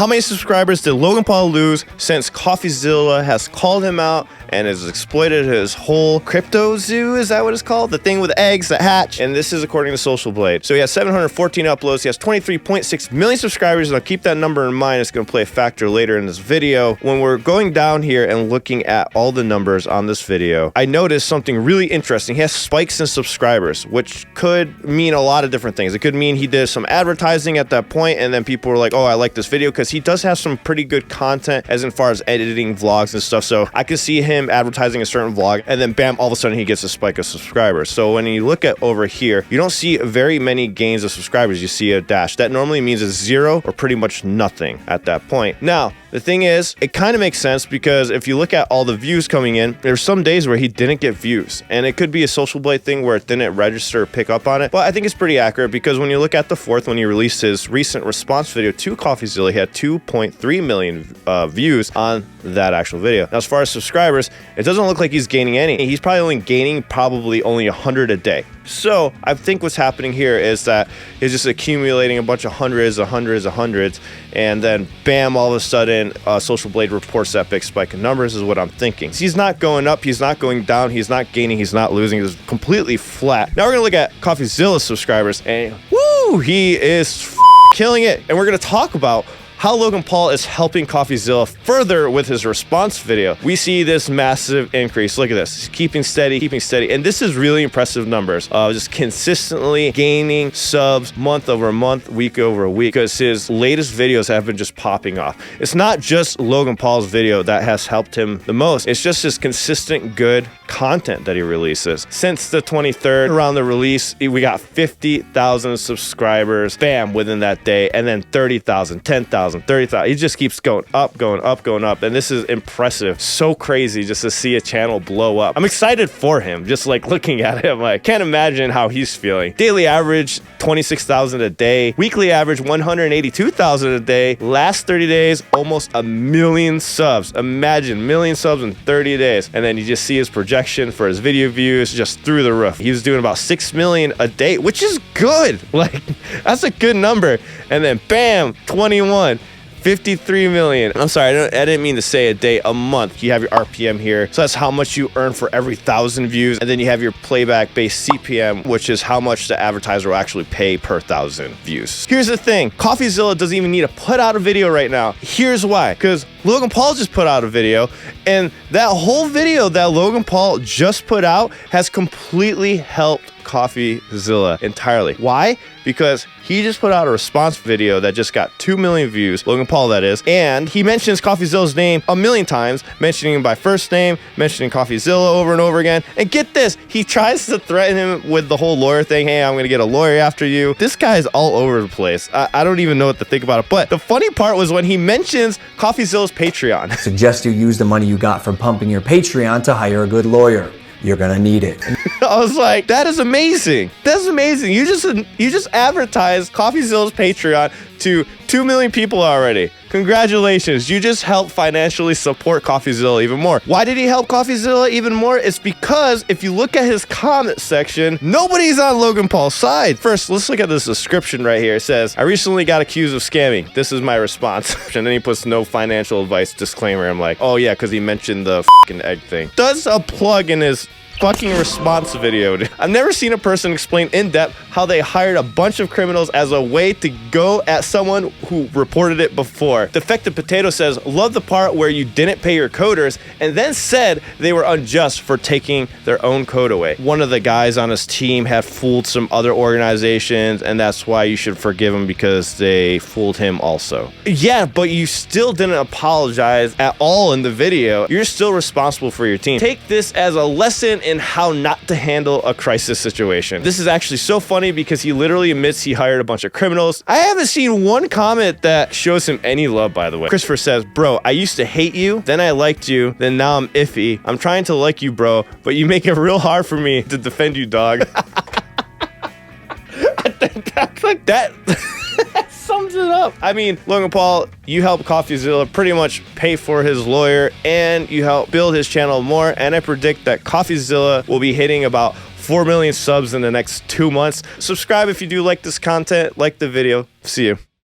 How many subscribers did Logan Paul lose since CoffeeZilla has called him out and has exploited his whole crypto zoo? Is that what it's called? The thing with eggs that hatch. And this is according to Social Blade. So he has 714 uploads. He has 23.6 million subscribers. And I'll keep that number in mind. It's going to play a factor later in this video. When we're going down here and looking at all the numbers on this video, I noticed something really interesting. He has spikes in subscribers, which could mean a lot of different things. It could mean he did some advertising at that point, and then people were like, oh, I like this video, because he does have some pretty good content as far as editing vlogs and stuff. So I could see him advertising a certain vlog, and then bam, all of a sudden he gets a spike of subscribers. So when you look at over here, you don't see very many gains of subscribers. You see a dash. That normally means it's 0 or pretty much nothing at that point. Now, the thing is, it kind of makes sense, because if you look at all the views coming in, there's some days where he didn't get views, and it could be a Social Blade thing where it didn't register or pick up on it. But I think it's pretty accurate, because when you look at the 4th, when he released his recent response video to CoffeeZilla, he had 2.3 million views on that actual video. Now, as far as subscribers, it doesn't look like he's gaining any. He's probably only gaining only 100 a day. So I think what's happening here is that he's just accumulating a bunch of hundreds, and then bam, all of a sudden, Social Blade reports that big spike in numbers is what I'm thinking. So he's not going up, he's not going down, he's not gaining, he's not losing. He's completely flat. Now we're gonna look at CoffeeZilla's subscribers, and woo, he is killing it. And we're gonna talk about how Logan Paul is helping CoffeeZilla further with his response video. We see this massive increase. Look at this. He's keeping steady. And this is really impressive numbers. Just consistently gaining subs month over month, week over week, because his latest videos have been just popping off. It's not just Logan Paul's video that has helped him the most. It's just his consistent good content that he releases. Since the 23rd, around the release, we got 50,000 subscribers, bam, within that day, and then 30,000, 10,000, 30,000. He just keeps going up, and this is impressive. So crazy just to see a channel blow up. I'm excited for him, just like looking at him. I can't imagine how he's feeling. Daily average 26,000 a day, weekly average 182,000 a day. Last 30 days, almost 1 million subs. Imagine 1 million subs in 30 days. And then you just see his projection for his video views just through the roof. He was doing about 6 million a day, which is good. Like, that's a good number. And then bam, 21. 53 million. I'm sorry, I didn't mean to say a day, a month. You have your RPM here. So that's how much you earn for every 1,000 views. And then you have your playback based CPM, which is how much the advertiser will actually pay per 1,000 views. Here's the thing. CoffeeZilla doesn't even need to put out a video right now. Here's why. Because Logan Paul just put out a video, and that whole video that Logan Paul just put out has completely helped CoffeeZilla entirely. Why? Because he just put out a response video that just got 2 million views, Logan Paul that is, and he mentions CoffeeZilla's name 1 million times, mentioning him by first name, mentioning CoffeeZilla over and over again. And get this, he tries to threaten him with the whole lawyer thing. Hey, I'm gonna get a lawyer after you. This guy is all over the place. I don't even know what to think about it. But the funny part was when he mentions CoffeeZilla's Patreon. Suggest you use the money you got from pumping your Patreon to hire a good lawyer. You're gonna need it. I was like, that is amazing. That's amazing. You just advertised CoffeeZilla's Patreon to 2 million people already. Congratulations. You just helped financially support CoffeeZilla even more. Why did he help CoffeeZilla even more? It's because if you look at his comment section, nobody's on Logan Paul's side. First, let's look at this description right here. It says, I recently got accused of scamming. This is my response. And then he puts no financial advice disclaimer. I'm like, oh yeah, because he mentioned the fucking egg thing. Does a plug in his fucking response video. I've never seen a person explain in depth how they hired a bunch of criminals as a way to go at someone who reported it before. Defective Potato says, love the part where you didn't pay your coders and then said they were unjust for taking their own code away. One of the guys on his team had fooled some other organizations, and that's why you should forgive him, because they fooled him also. Yeah, but you still didn't apologize at all in the video. You're still responsible for your team. Take this as a lesson in how not to handle a crisis situation. This is actually so funny because he literally admits he hired a bunch of criminals. I haven't seen one comment that shows him any love, by the way. Christopher says, bro, I used to hate you, then I liked you, then now I'm iffy. I'm trying to like you, bro, but you make it real hard for me to defend you, dog. I think that's like that. Sums it up. I mean, Logan Paul, you helped CoffeeZilla pretty much pay for his lawyer, and you helped build his channel more, and I predict that CoffeeZilla will be hitting about 4 million subs in the next 2 months. Subscribe if you do like this content, like the video. See you.